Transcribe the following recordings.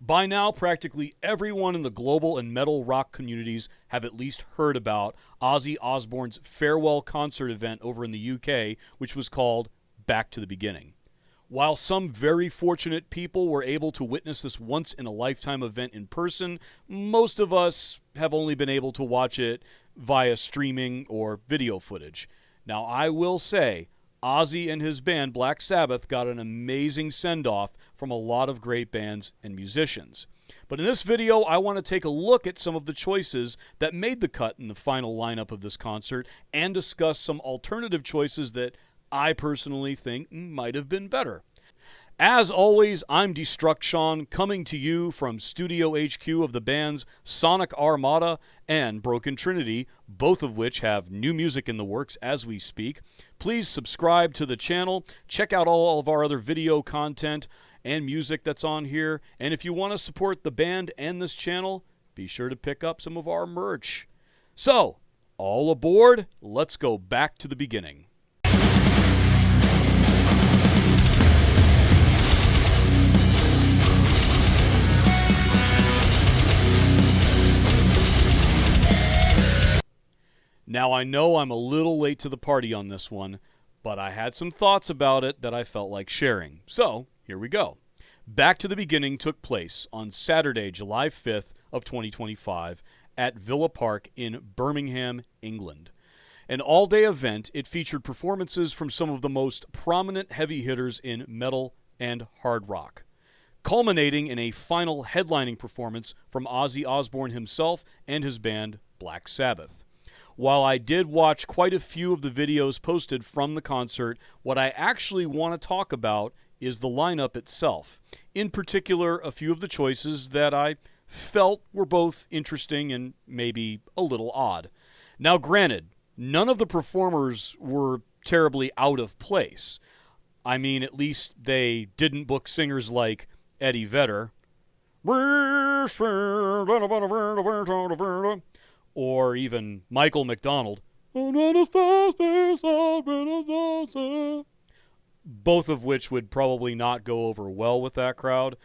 By now, practically everyone in the global and metal rock communities have at least heard about Ozzy Osbourne's farewell concert event over in the UK, which was called Back to the Beginning. While some very fortunate people were able to witness this once in a lifetime event in person, most of us have only been able to watch it via streaming or video footage. Now, I will say, Ozzy and his band Black Sabbath got an amazing send-off from a lot of great bands and musicians. But in this video, I want to take a look at some of the choices that made the cut in the final lineup of this concert and discuss some alternative choices that I personally think might have been better. As always, I'm Destruction, coming to you from Studio HQ of the bands Sonic Armada and Broken Trinity, both of which have new music in the works as we speak. Please subscribe to the channel, check out all of our other video content and music that's on here, and if you want to support the band and this channel, be sure to pick up some of our merch. So, all aboard, let's go back to the beginning. Now, I know I'm a little late to the party on this one, but I had some thoughts about it that I felt like sharing. So, here we go. Back to the Beginning took place on Saturday, July 5th of 2025 at Villa Park in Birmingham, England. An all-day event, it featured performances from some of the most prominent heavy hitters in metal and hard rock, culminating in a final headlining performance from Ozzy Osbourne himself and his band Black Sabbath. While I did watch quite a few of the videos posted from the concert, what I actually want to talk about is the lineup itself. In particular, a few of the choices that I felt were both interesting and maybe a little odd. Now, granted, none of the performers were terribly out of place. I mean, at least they didn't book singers like Eddie Vedder, or even Michael McDonald, both of which would probably not go over well with that crowd.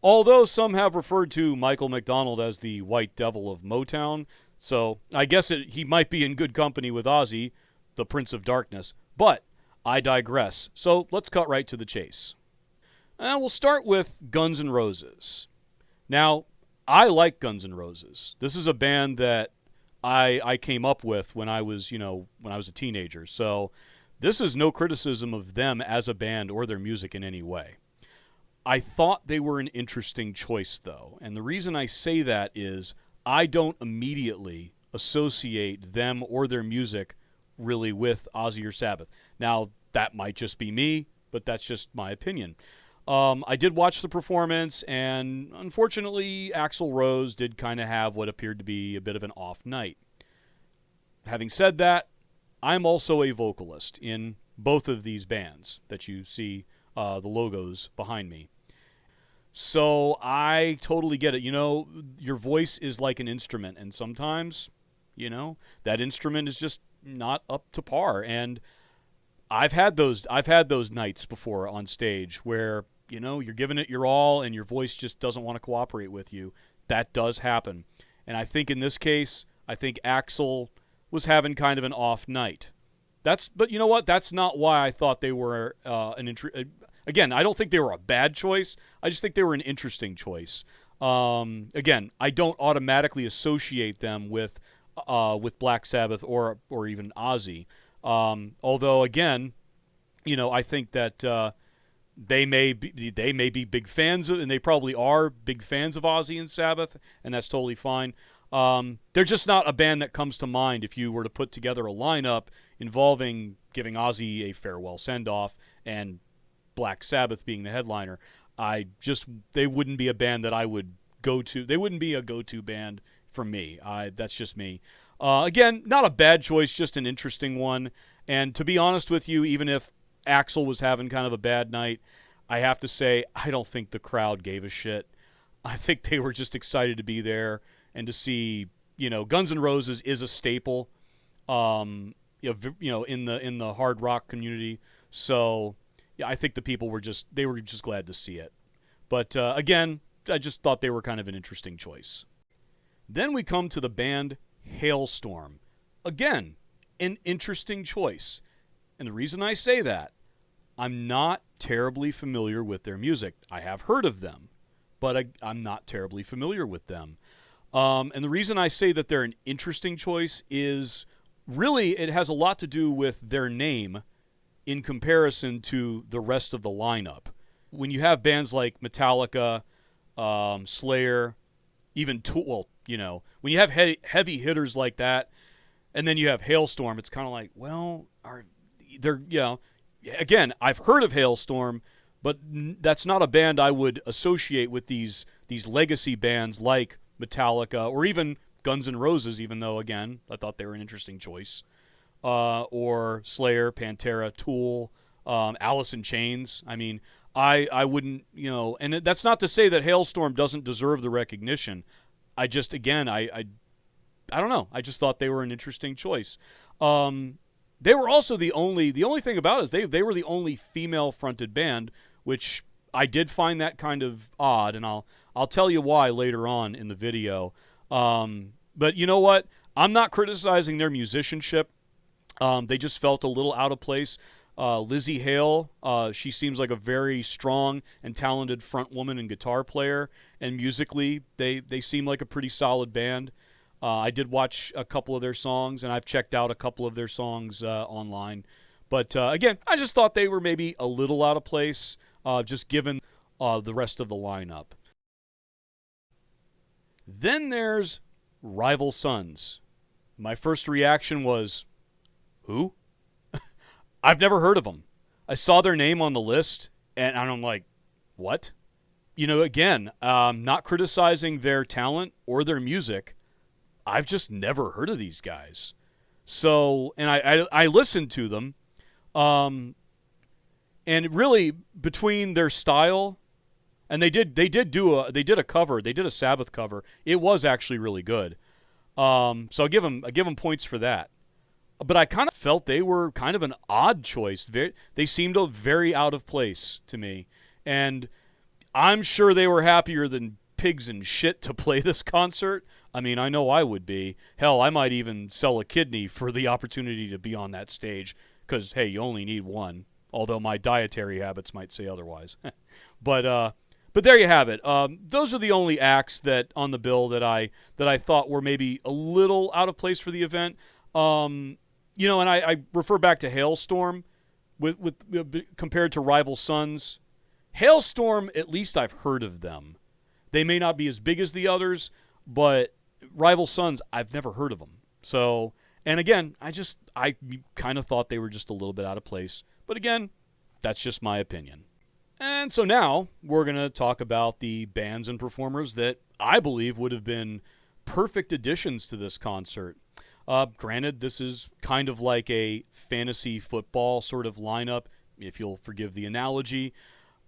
Although some have referred to Michael McDonald as the White Devil of Motown, so I guess he might be in good company with Ozzy, the Prince of Darkness. But I digress, so let's cut right to the chase. And we'll start with Guns N' Roses. Now, I like Guns N' Roses. This is a band that I came up with when I was a teenager. So this is no criticism of them as a band or their music in any way. I thought they were an interesting choice, though. And the reason I say that is I don't immediately associate them or their music really with Ozzy or Sabbath. Now, that might just be me, but that's just my opinion. I did watch the performance, and unfortunately, Axl Rose did kind of have what appeared to be a bit of an off night. Having said that, I'm also a vocalist in both of these bands that you see the logos behind me. So I totally get it. You know, your voice is like an instrument, and sometimes, that instrument is just not up to par. And I've had those nights before on stage where, you're giving it your all and your voice just doesn't want to cooperate with you. That does happen. And I think in this case, I think Axl was having kind of an off night. But you know what? That's not why I thought they were again, I don't think they were a bad choice. I just think they were an interesting choice. Again, I don't automatically associate them with Black Sabbath or even Ozzy. Although again, I think that they may be big fans of, and they probably are big fans of Ozzy and Sabbath, and that's totally fine. They're just not a band that comes to mind if you were to put together a lineup involving giving Ozzy a farewell send-off and Black Sabbath being the headliner. They wouldn't be a band that I would go to. They wouldn't be a go-to band for me. That's just me. Again, not a bad choice, just an interesting one. And to be honest with you, even if Axl was having kind of a bad night, I have to say I don't think the crowd gave a shit. I think they were just excited to be there and to see, Guns N' Roses is a staple, in the hard rock community. So, yeah, I think the people were just glad to see it. But again, just thought they were kind of an interesting choice. Then we come to the band Hailstorm. Again, an interesting choice. And the reason I say that, I'm not terribly familiar with their music. I have heard of them, but I'm not terribly familiar with them. And the reason I say that they're an interesting choice is really it has a lot to do with their name in comparison to the rest of the lineup. When you have bands like Metallica, Slayer, even Tool, when you have heavy hitters like that, and then you have Hailstorm, it's kind of like, well, again, I've heard of Hailstorm, but that's not a band I would associate with these legacy bands like Metallica or even Guns N' Roses, even though, again, I thought they were an interesting choice. Or Slayer, Pantera, Tool, Alice in Chains. I mean, I wouldn't, and that's not to say that Hailstorm doesn't deserve the recognition. I just, again, I don't know. I just thought they were an interesting choice. They were also the only thing about it is they were the only female-fronted band, which I did find that kind of odd, and I'll tell you why later on in the video. But you know what? I'm not criticizing their musicianship. They just felt a little out of place. Lizzie Hale, she seems like a very strong and talented front woman and guitar player, and musically they seem like a pretty solid band. I did watch a couple of their songs, and I've checked out a couple of their songs online. But again, I just thought they were maybe a little out of place, just given the rest of the lineup. Then there's Rival Sons. My first reaction was, who? I've never heard of them. I saw their name on the list, and I'm like, what? Again, not criticizing their talent or their music. I've just never heard of these guys. So, and I listened to them, and really between their style, and they did a cover, they did a Sabbath cover. It was actually really good. So I give them points for that. But I kind of felt they were kind of an odd choice. They seemed very out of place to me, and I'm sure they were happier than pigs and shit to play this concert. I mean, I know I would be. Hell, I might even sell a kidney for the opportunity to be on that stage because, hey, you only need one, although my dietary habits might say otherwise. But there you have it. Those are the only acts that on the bill that I thought were maybe a little out of place for the event. And I refer back to Hailstorm with compared to Rival Sons. Hailstorm, at least I've heard of them. They may not be as big as the others, but Rival Sons, I've never heard of them. So, and again, I kind of thought they were just a little bit out of place. But again, that's just my opinion. And so now we're going to talk about the bands and performers that I believe would have been perfect additions to this concert. Granted, this is kind of like a fantasy football sort of lineup, if you'll forgive the analogy.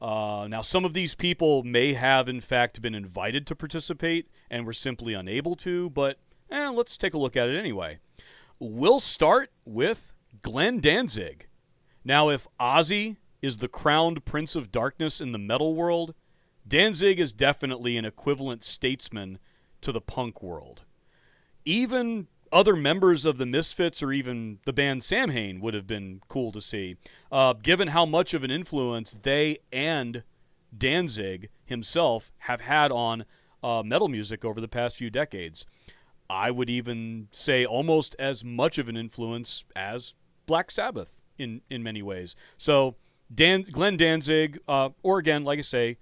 Now, some of these people may have, in fact, been invited to participate and were simply unable to, but let's take a look at it anyway. We'll start with Glenn Danzig. Now, if Ozzy is the crowned prince of darkness in the metal world, Danzig is definitely an equivalent statesman to the punk world. Even other members of the Misfits or even the band Samhain would have been cool to see, given how much of an influence they and Danzig himself have had on metal music over the past few decades. I would even say almost as much of an influence as Black Sabbath in many ways. So Glenn Danzig, or again, like I say,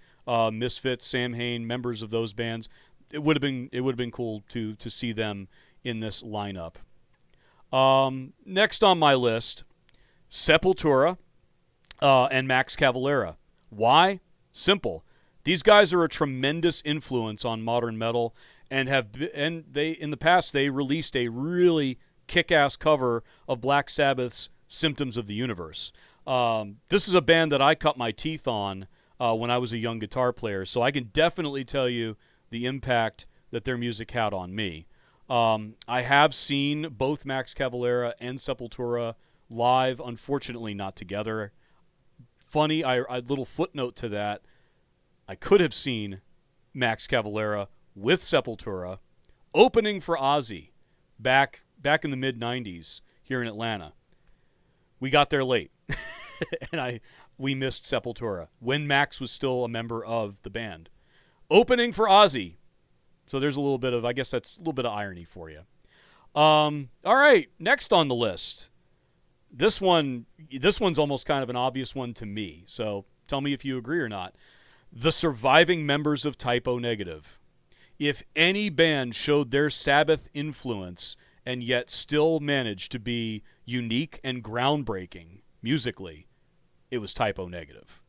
Misfits, Samhain, members of those bands, it would have been cool to see them in this lineup. Next on my list, Sepultura and Max Cavalera. Why? Simple. These guys are a tremendous influence on modern metal, and they in the past they released a really kick-ass cover of Black Sabbath's "Symptoms of the Universe." This is a band that I cut my teeth on when I was a young guitar player, so I can definitely tell you the impact that their music had on me. I have seen both Max Cavalera and Sepultura live, unfortunately not together. Funny, a little footnote to that, I could have seen Max Cavalera with Sepultura, opening for Ozzy back in the mid-90s here in Atlanta. We got there late, and we missed Sepultura when Max was still a member of the band. Opening for Ozzy. So there's a little bit of, I guess that's a little bit of irony for you. All right, next on the list. This one's almost kind of an obvious one to me, so tell me if you agree or not. The surviving members of Type O Negative. If any band showed their Sabbath influence and yet still managed to be unique and groundbreaking musically, it was Type O Negative.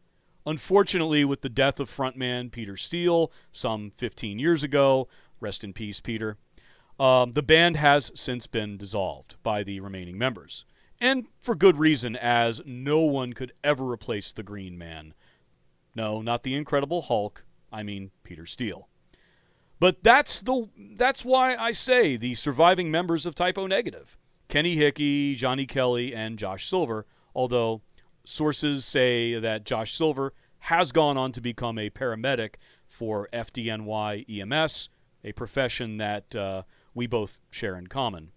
Unfortunately, with the death of frontman Peter Steele some 15 years ago, rest in peace, Peter, the band has since been dissolved by the remaining members. And for good reason, as no one could ever replace the Green Man. No, not the Incredible Hulk, I mean Peter Steele. But that's why I say the surviving members of Type O Negative. Kenny Hickey, Johnny Kelly, and Josh Silver, although sources say that Josh Silver has gone on to become a paramedic for FDNY EMS, a profession that we both share in common.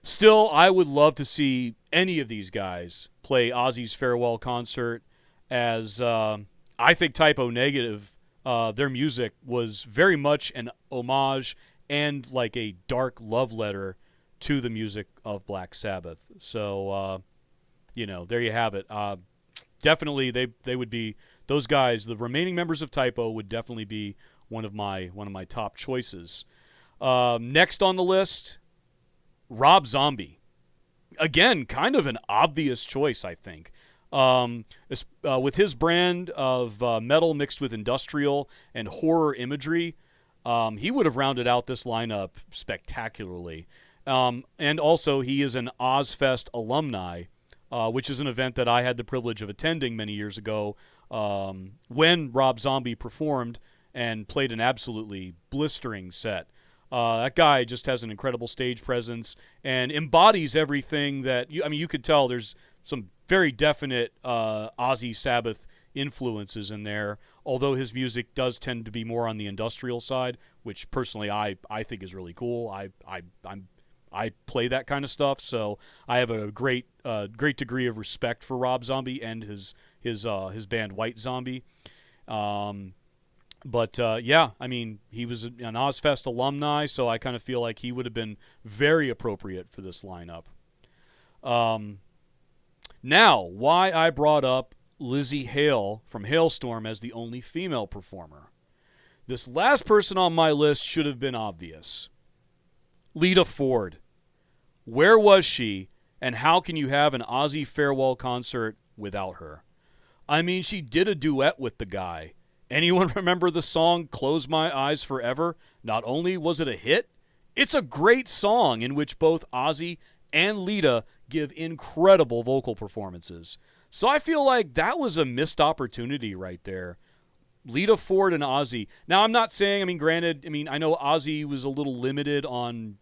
Still, I would love to see any of these guys play Ozzy's farewell concert, as I think Type O Negative, their music was very much an homage and like a dark love letter to the music of Black Sabbath. So, there you have it. Definitely, they would be, those guys, the remaining members of Type O would definitely be one of my top choices. Next on the list, Rob Zombie. Again, kind of an obvious choice, I think. With his brand of metal mixed with industrial and horror imagery, he would have rounded out this lineup spectacularly. And also, he is an Ozfest alumni, which is an event that I had the privilege of attending many years ago when Rob Zombie performed and played an absolutely blistering set. That guy just has an incredible stage presence and embodies everything that you could tell there's some very definite Ozzy Sabbath influences in there, although his music does tend to be more on the industrial side, which personally I think is really cool. I play that kind of stuff, so I have a great degree of respect for Rob Zombie and his band White Zombie. But he was an Ozfest alumni, so I kind of feel like he would have been very appropriate for this lineup. Now, why I brought up Lizzie Hale from Hailstorm as the only female performer. This last person on my list should have been obvious. Lita Ford. Where was she, and how can you have an Ozzy farewell concert without her? I mean, she did a duet with the guy. Anyone remember the song Close My Eyes Forever? Not only was it a hit, it's a great song in which both Ozzy and Lita give incredible vocal performances. So I feel like that was a missed opportunity right there. Lita Ford and Ozzy. Now, I'm not saying, granted, I know Ozzy was a little limited on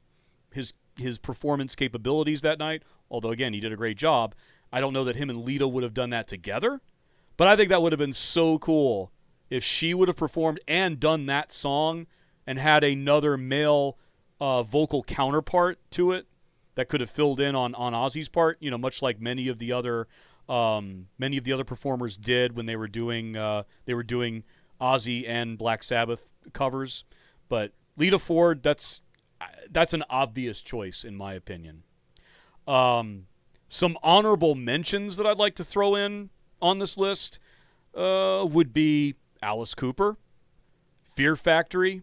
his performance capabilities that night, although, again, he did a great job. I don't know that him and Lita would have done that together, but I think that would have been so cool if she would have performed and done that song and had another male vocal counterpart to it that could have filled in on Ozzy's part, much like many of the other performers did when they were doing Ozzy and Black Sabbath covers. But Lita Ford, that's an obvious choice in my opinion. Some honorable mentions that I'd like to throw in on this list would be Alice Cooper, Fear Factory,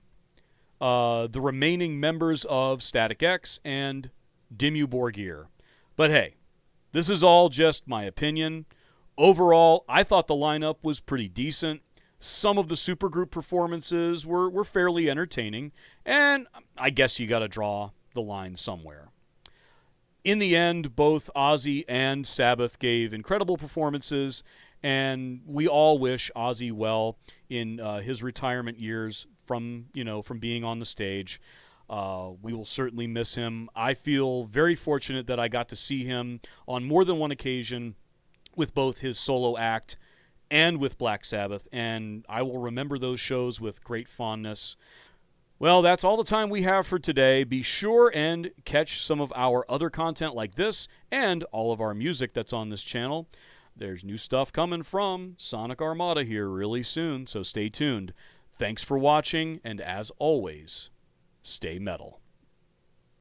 the remaining members of Static X, and Dimmu Borgir. But hey, this is all just my opinion. Overall, I thought the lineup was pretty decent. Some of the supergroup performances were fairly entertaining, and I guess you got to draw the line somewhere. In the end, both Ozzy and Sabbath gave incredible performances, and we all wish Ozzy well in his retirement years from being on the stage. We will certainly miss him. I feel very fortunate that I got to see him on more than one occasion with both his solo act and with Black Sabbath, and I will remember those shows with great fondness. Well, that's all the time we have for today. Be sure and catch some of our other content like this and all of our music that's on this channel. There's new stuff coming from Sonic Armada here really soon, so stay tuned. Thanks for watching, and as always, stay metal.